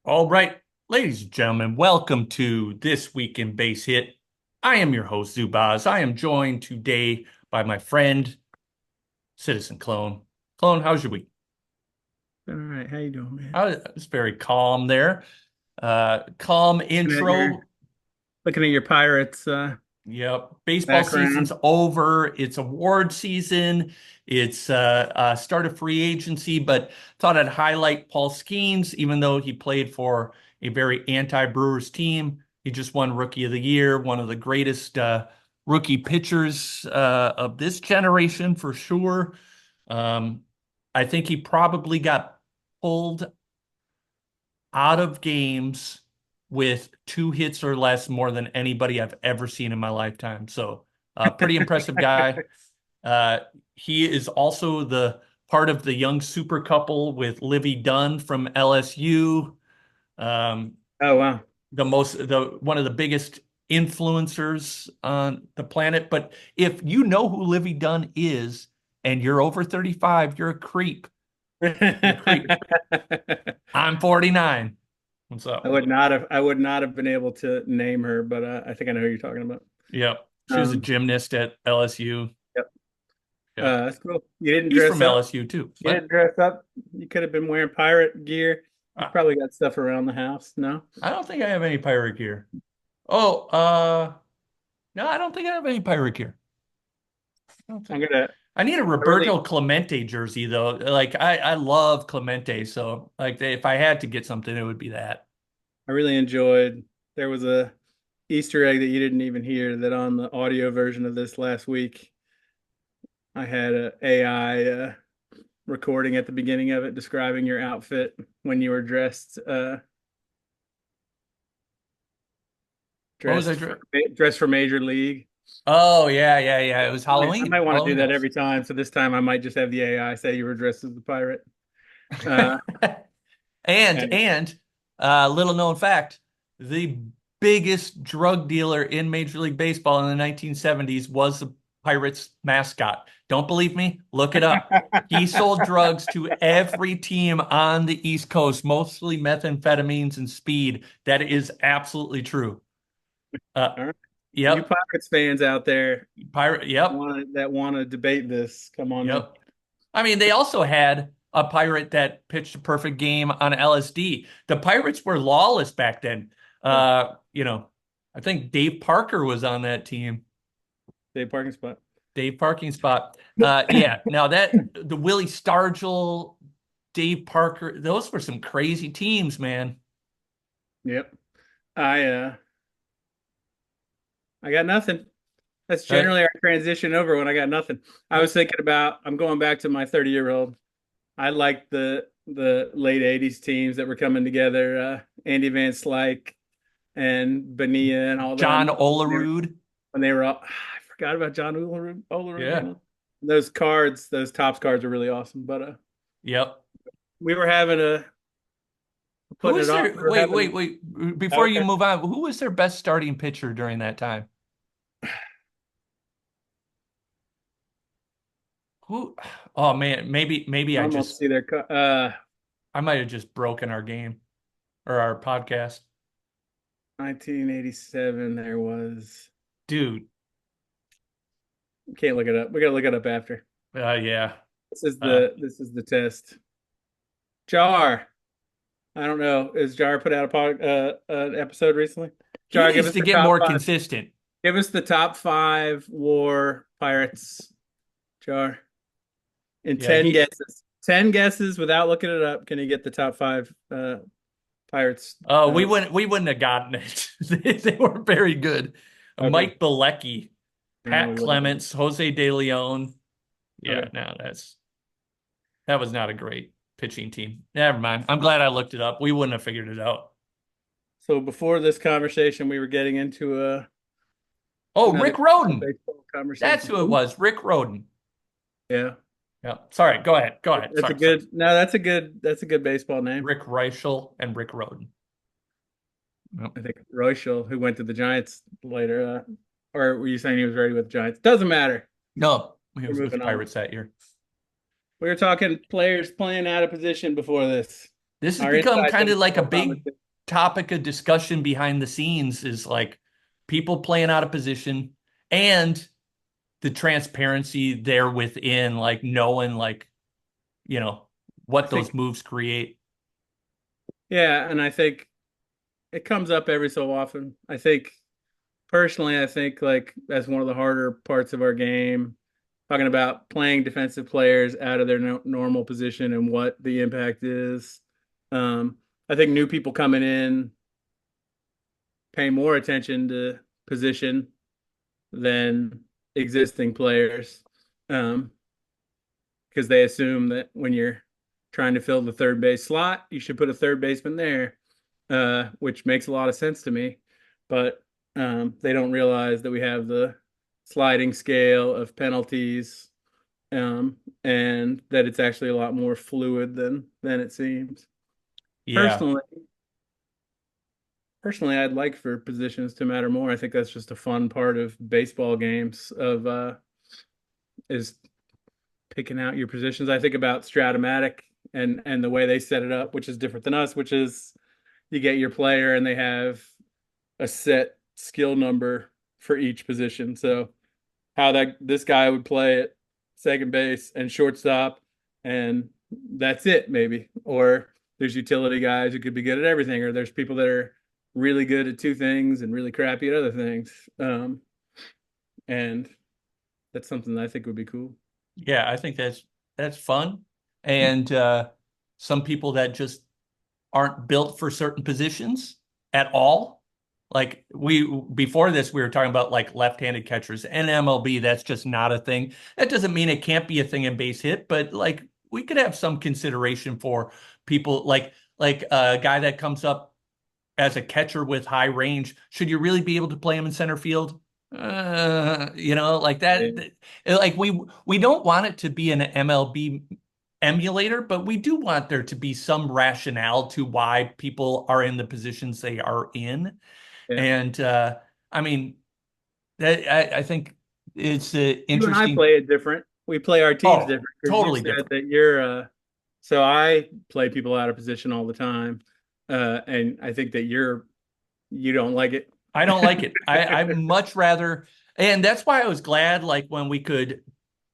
All right, ladies and gentlemen, welcome to This Week in Base Hit. I am your host, Zubaz. I am joined today by my friend, Citizen Clone. Clone, how's your week? All right, how you doing, man? I was very calm there. Calm Looking at your intro. looking at your Pirates Yep. Baseball season's background. over. It's award season. It's start of free agency, but thought I'd highlight Paul Skeens, even though he played for a very anti-Brewers team. He just won Rookie of the Year, one of the greatest rookie pitchers of this generation for sure. Um, I think he probably got pulled out of games with two hits or less more than anybody I've ever seen in my lifetime. So, pretty impressive guy. Uh, he is also the part of the young super couple with Livy Dunn from LSU. Um, Oh wow. the one of the biggest influencers on the planet. But if you know who Livy Dunn is and you're over 35, you're a creep. You're a creep. I'm 49. What's up? I would not have been able to name her, but I think I know who you're talking about. Yep. She was a Um, gymnast at LSU. yep. Yep. That's cool. You didn't He's dress from up. LSU too. You What? didn't dress up. You could have been wearing pirate gear. You I, probably got stuff around the house. No, I don't think I have any pirate gear. Oh, no, I don't think I have any pirate gear. I don't I'm think. gonna. I need a I really, Roberto Clemente jersey though. Like I love Clemente, so like if I had to get something, it would be that. I really enjoyed. There was a Easter egg that you didn't even hear that on the audio version of this last week. I had a AI recording at the beginning of it describing your outfit when you were What was I? dressed for dressed for Major League. Oh yeah, yeah, yeah. It was I might Halloween. want to do Halloween that house. every time. So this time I might just have the AI say you were dressed as the pirate. Uh, and And little known fact, the biggest drug dealer in Major League Baseball in the 1970s was the Pirates mascot. Don't believe me? Look it up. He sold drugs to every team on the East Coast, mostly methamphetamines and speed. That is absolutely true. Uh, all right, you yep. Pirates fans out there Pirate. Yep. that want to debate this, come on in. Yep. I mean, they also had a pirate that pitched a perfect game on LSD. The Pirates were lawless back then. Yeah, I think Dave Parker was on that team. day parking spot. Dave Parking spot. Yeah. Now that the Willie Stargell, Dave Parker, those were some crazy teams, man. Yep. I uh I got nothing. That's Uh, generally our transition over when I got nothing. I was thinking about I'm going back to my 30-year-old. I like the late '80s teams that were coming together. Andy Van Slyke and Bonilla and all John them Olerud. when they were all. I forgot about John Olerud. Olerud, Yeah. man. Those cards, those tops cards are really awesome. But Yep. we were having a Who putting it was on. their, We were wait, wait, having wait, before you okay. move on, who was their best starting pitcher during that time? Who? Oh man, maybe I almost see their. I might have just broken our game or our podcast. 1987. There was. Dude, Can't look it up. We gotta look it up after. yeah. Uh, This is the test. Jar. I don't know. Is Jar put out an episode recently? he Jar, give needs us to the get top more five. consistent. Give us the top five war pirates. Jar. In Yeah, 10 guesses. 10 guesses without looking it up. Can you get the top five pirates? we wouldn't have gotten it. They weren't very good. Okay. Mike Bilecki, No, we Pat wouldn't have. Clements, Jose De Leon. Yeah, Okay. no, that was not a great pitching team. Never mind. I'm glad I looked it up. We wouldn't have figured it out. So before this conversation, we were getting into Oh, another Rick Roden. baseball That's conversation. who it was. Rick Roden. Yeah. Yeah. Sorry. Go ahead. Go ahead. That's a Sorry. Sorry. good no, that's a good baseball name. Rick Reichel and Rick Roden. Yep. I think Royshel, who went to the Giants later, or were you saying he was ready with the Giants? Doesn't matter. No, he We're was with the moving on. Pirates that year. We were talking players playing out of position before this. This has Our become inside kind of like a baseball big conversation. topic of discussion behind the scenes is like people playing out of position and the transparency there within, like knowing like, you know, I what those think, moves create. yeah, and I think it comes up every so often. I think personally, I think like that's one of the harder parts of our game. Talking about playing defensive players out of their normal position and what the impact is. I think new people coming in pay more attention to position than existing players, um, because they assume that when you're trying to fill the third base slot, you should put a third baseman there, which makes a lot of sense to me. But they don't realize that we have the sliding scale of penalties, and that it's actually a lot more fluid than it seems. Yeah. Personally, personally, I'd like for positions to matter more. I think that's just a fun part of baseball games of is picking out your positions. I think about Stratomatic and the way they set it up, which is different than us, which is you get your player and they have a set skill number for each position. So how that this guy would play at second base and shortstop, and that's it, maybe. Or there's utility guys who could be good at everything, or there's people that are really good at two things and really crappy at other things. And that's something that I think would be cool. Yeah, I think that's fun. And some people that just aren't built for certain positions at all. Like we before this, we were talking about like left-handed catchers and MLB. That's just not a thing. That doesn't mean it can't be a thing in base hit, but like we could have some consideration for people like a guy that comes up as a catcher with high range. Should you really be able to play him in center field? Like that. Yeah, Like we don't want it to be an MLB emulator, but we do want there to be some rationale to why people are in the positions they are in. yeah. And I mean, I think it's You and I interesting. play it different. We play our teams Oh, different because you totally said different. that you're so I play people out of position all the time. And I think that you don't like it. I don't like it. I much rather, and that's why I was glad, like when we could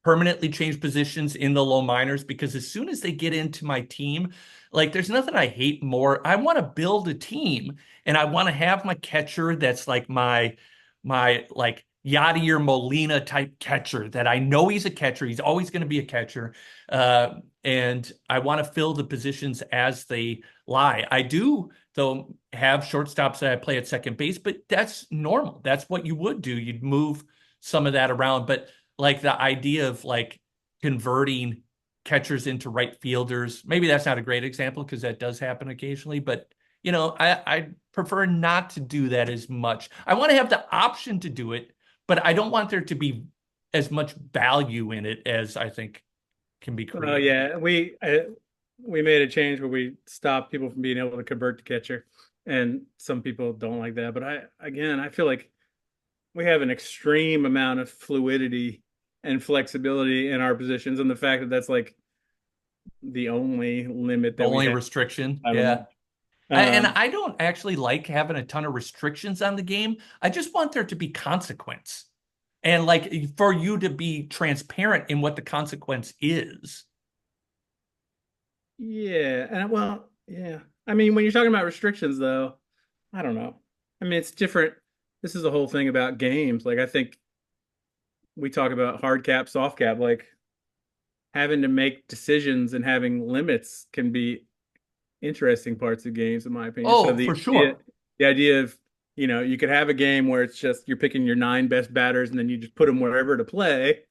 permanently change positions in the low minors, because as soon as they get into my team, like there's nothing I hate more. I want to build a team and I want to have my catcher that's like my like Yadier Molina type catcher that I know he's a catcher. He's always going to be a catcher. And I want to fill the positions as they lie. I do, though, have shortstops that I play at second base, but that's normal. That's what you would do. You'd move some of that around. But like the idea of like converting catchers into right fielders, maybe that's not a great example because that does happen occasionally, but I prefer not to do that as much. I want to have the option to do it, but I don't want there to be as much value in it as I think can be Well, created. yeah, we made a change where we stopped people from being able to convert to catcher, and some people don't like that. But I feel like we have an extreme amount of fluidity and flexibility in our positions, and the fact that that's like the only limit The that we only have. restriction, I don't yeah. know. And Um, I don't actually like having a ton of restrictions on the game. I just want there to be consequence and like for you to be transparent in what the consequence is. yeah, and well, yeah. I mean, when you're talking about restrictions, though, I don't know. I mean, it's different. This is the whole thing about games. Like, I think we talk about hard cap, soft cap. Like, having to make decisions and having limits can be interesting parts of games, in my opinion. So Oh, for idea, sure. the idea of you could have a game where it's just you're picking your nine best batters and then you just put them wherever to play,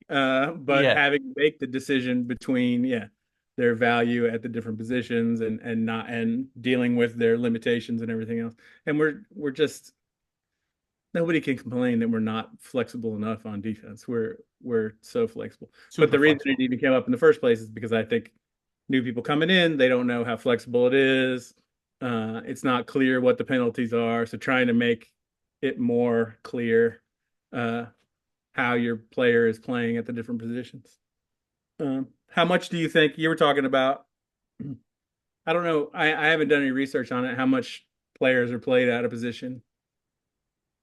but Yeah, having to make the decision between their value at the different positions and not and dealing with their limitations and everything else. And we're just nobody can complain that we're not flexible enough on defense. We're so flexible. But super the reason it flexible. even came up in the first place is because I think new people coming in, they don't know how flexible it is. It's not clear what the penalties are. So trying to make it more clear uh, how your player is playing at the different positions. How much do you think you were talking about I don't know. I haven't done any research on it. How much players are played out of position?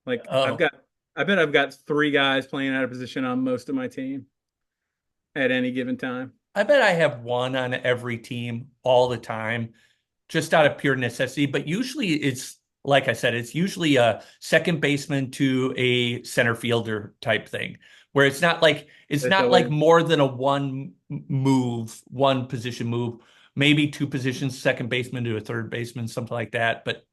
Like Oh, I bet I've got three guys playing out of position on most of my team at any given time. I bet I have one on every team all the time, just out of pure necessity. But usually it's like I said, it's usually a second baseman to a center fielder type thing, where it's It's not like always more than a one position move, maybe two positions, second baseman to a third baseman, something like that. But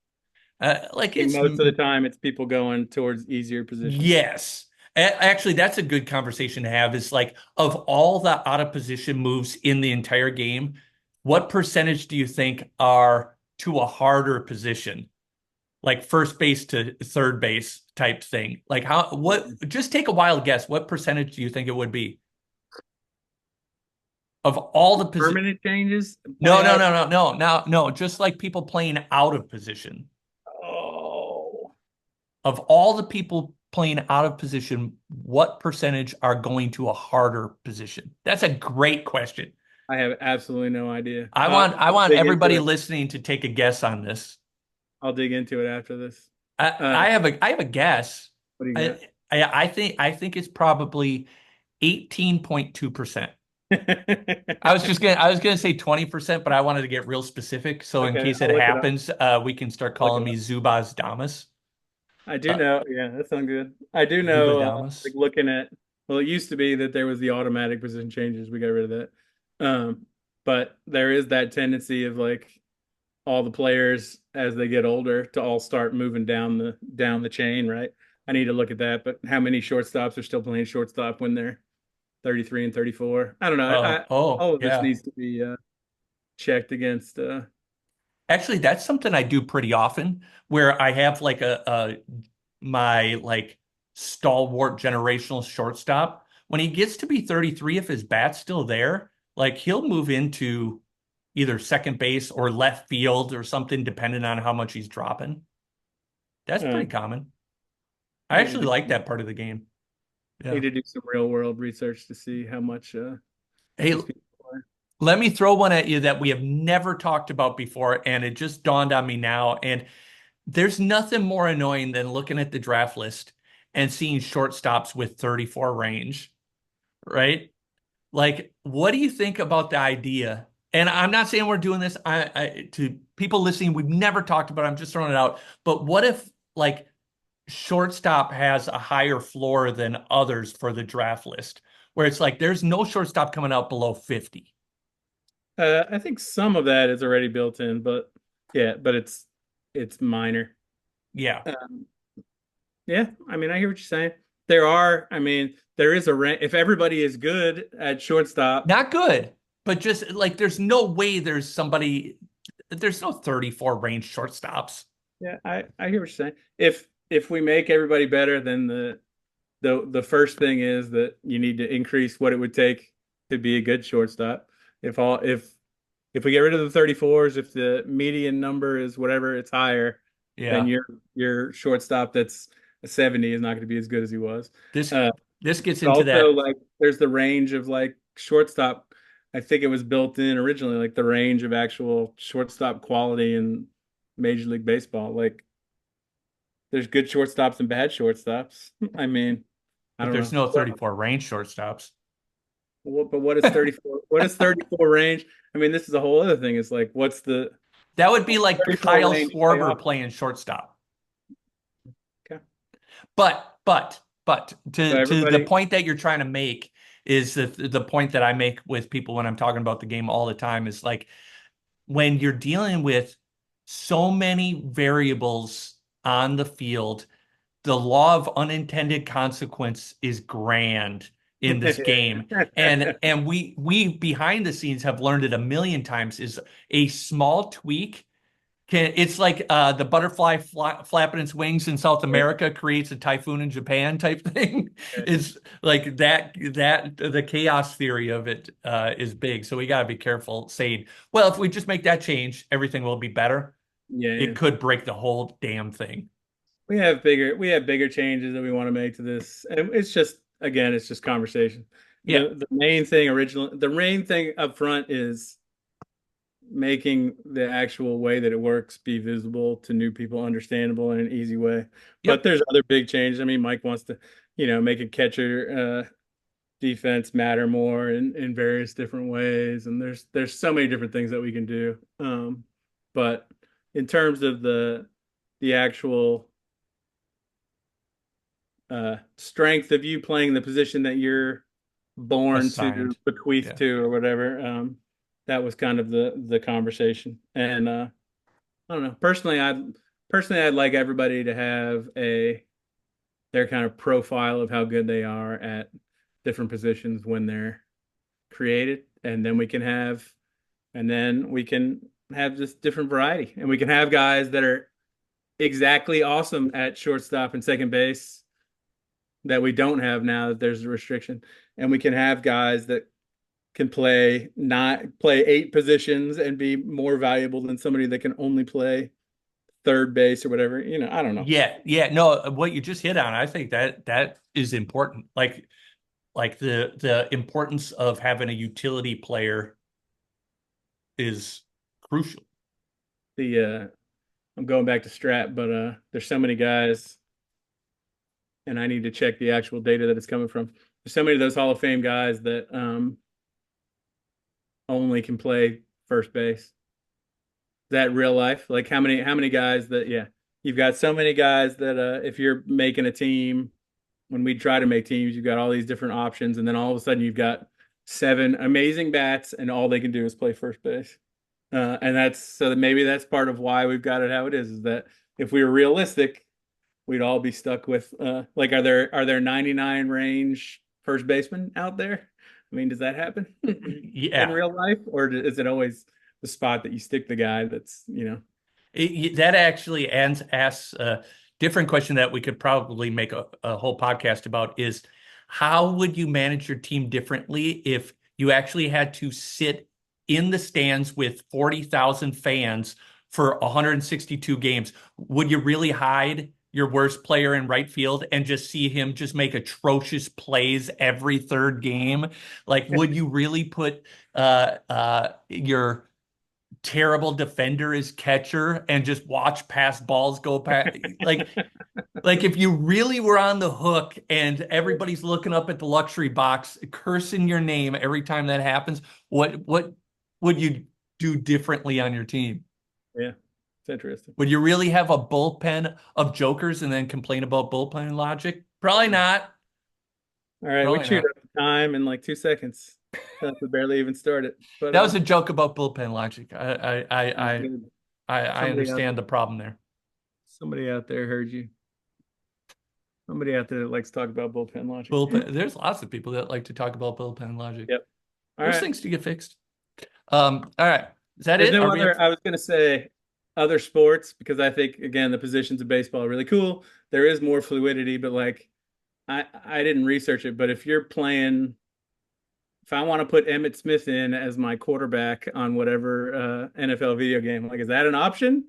like like it's most of the time it's people going towards easier positions. yes. Actually, that's a good conversation to have. Is like of all the out of position moves in the entire game, what percentage do you think are to a harder position? Like first base to third base type thing. Like just take a wild guess. What percentage do you think it would be of all the position? Permanent changes No, playing no, out of no, no, no, no, no. Just like people playing out of position. oh, Of all the people playing out of position, what percentage are going to a harder position? That's a great question. I have absolutely no idea. I I'll want dig into everybody it. listening to take a guess on this. I'll dig into it after this. Uh, I have a guess. what do you I think it's probably 18.2%. got? I was gonna say 20%, but I wanted to get real specific. So in Okay, case it I'll look it up. happens, we can start I'll look calling it me up. Zubaz Damas. I do Uh, know. Yeah, that sounds good. I do Zuba know. Like Damas. looking at. Well, it used to be that there was the automatic position changes. We got rid of that. But there is that tendency of like all the players as they get older to all start moving down the chain, right? I need to look at that. But how many shortstops are still playing shortstop when they're 33 and 34? I don't know. Oh, All of this yeah. needs to be checked against. Actually, that's something I do pretty often where I have like a my like stalwart generational shortstop. When he gets to be 33, if his bat's still there, like he'll move into either second base or left field or something, depending on how much he's dropping. That's Uh, pretty common. I need to actually do like that part of the game. need Yeah. to do some real world research to see how much Hey, these people are. let me throw one at you that we have never talked about before, and it just dawned on me now. And there's nothing more annoying than looking at the draft list and seeing shortstops with 34 range, right? Like, what do you think about the idea? And I'm not saying we're doing this to people listening, we've never talked about it, I'm just throwing it out. But what if like shortstop has a higher floor than others for the draft list, where it's like there's no shortstop coming out below 50? I think some of that is already built in, but yeah, but it's minor. Yeah. Um, yeah, I mean, I hear what you're saying. There are, I mean, there is a rank. If everybody is good at shortstop, Not good, but just like there's no way there's no 34 range shortstops. yeah, I hear what you're saying. If we make everybody better, then the first thing is that you need to increase what it would take to be a good shortstop. If we get rid of the 34s, if the median number is whatever, it's higher, then Yeah. your shortstop that's a 70 is not going to be as good as he was. This Uh, this gets but into also that. like there's the range of like shortstop. I think it was built in originally, like the range of actual shortstop quality in Major League Baseball. Like there's good shortstops and bad shortstops. I mean, I But don't there's know. no 34 range shortstops. But what is 34? What is 34 range? I mean, this is a whole other thing. It's like, That would be what's like 34 Kyle range pay Schwarber off? playing shortstop. Okay. But So to the everybody, point that you're trying to make is the point that I make with people when I'm talking about the game all the time is like when you're dealing with so many variables on the field, the law of unintended consequence is grand in this game. And we behind the scenes have learned it a million times is a small tweak can it's like the butterfly flapping its wings in South yeah, America creates a typhoon in Japan type thing. yeah, It's like that the chaos theory of it is big. So we got to be careful saying, well, if we just make that change, everything will be better. yeah. It could break the whole damn thing. We have bigger changes that we want to make to this, and it's just again, it's just conversation. Yeah. The main thing up front is making the actual way that it works be visible to new people, understandable in an easy way. But Yep. there's other big changes. I mean, Mike wants to, make a catcher defense matter more in various different ways, and there's so many different things that we can do. But in terms of the actual strength of you playing the position that you're born to Assigned. bequeath Yeah. to or whatever, that was kind of the conversation. And I don't know. Personally I'd like everybody to have their kind of profile of how good they are at different positions when they're created, and then we can have this different variety, and we can have guys that are exactly awesome at shortstop and second base that we don't have now that there's a restriction, and we can have guys that can play 8 positions and be more valuable than somebody that can only play third base or whatever. I don't know. Yeah, yeah, no, what you just hit on, I think that is important. Like the importance of having a utility player is crucial. The I'm going back to Strat, but there's so many guys, and I need to check the actual data that it's coming from. There's so many of those Hall of Fame guys that only can play first base. Is that real life? Like how many guys that you've got so many guys that if you're making a team, when we try to make teams, you've got all these different options, and then all of a sudden you've got 7 amazing bats, and all they can do is play first base. And that's so that maybe that's part of why we've got it how it is that if we were realistic, we'd all be stuck with like are there 99 range first basemen out there? I mean, does that happen in Yeah. real life, or is it always the spot that you stick the guy that's That actually asks a different question that we could probably make a whole podcast about is how would you manage your team differently if you actually had to sit in the stands with 40,000 fans for 162 games? Would you really hide your worst player in right field and just see him just make atrocious plays every third game? Like, would you really put your terrible defender as catcher and just watch past balls go past? Like if you really were on the hook and everybody's looking up at the luxury box cursing your name every time that happens, what would you do differently on your team? yeah, it's interesting. Would you really have a bullpen of jokers and then complain about bullpen logic? Probably not. All right, we Probably chewed not. up the time in like 2 seconds. We barely even started, but That was a joke about bullpen logic. I somebody out understand the problem there. somebody out there heard you. Somebody out there that likes to talk about bullpen logic. Bullpen. There's lots of people that like to talk about bullpen logic. Yep. All There's right. things to get fixed. All right. Is that There's it? no Are we other. I was going to say other sports because I think again the positions of baseball are really cool. There is more fluidity, but like I didn't research it, but if I want to put Emmett Smith in as my quarterback on whatever NFL video game, like is that an option?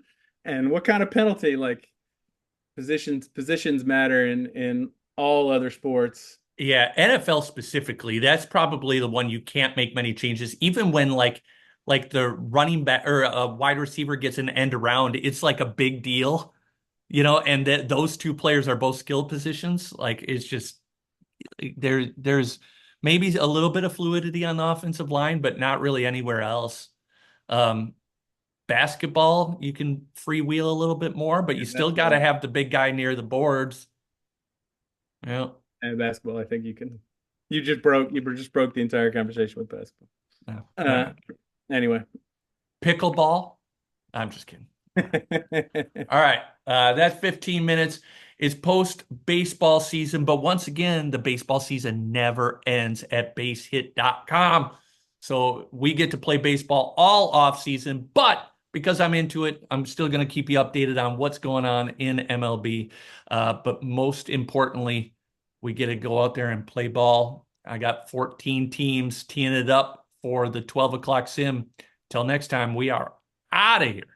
And what kind of penalty? Like positions matter in all other sports. Yeah, NFL specifically, that's probably the one you can't make many changes. Even when like the running back or a wide receiver gets an end around, it's like a big deal, and that those two players are both skill positions. Like it's just there's maybe a little bit of fluidity on the offensive line, but not really anywhere else. Um, Basketball, you can freewheel a little bit more, but you And still got basketball, to have the big guy near the boards. Yeah. and basketball, I think you can. You just broke the entire conversation with basketball. Yeah. All Uh, right. anyway. Pickleball. I'm just kidding. All right. That 15 minutes is post baseball season. But once again, the baseball season never ends at basehit.com. So we get to play baseball all off season. But because I'm into it, I'm still going to keep you updated on what's going on in MLB. But most importantly, we get to go out there and play ball. I got 14 teams teeing it up for the 12 o'clock sim. Till next time, we are out of here.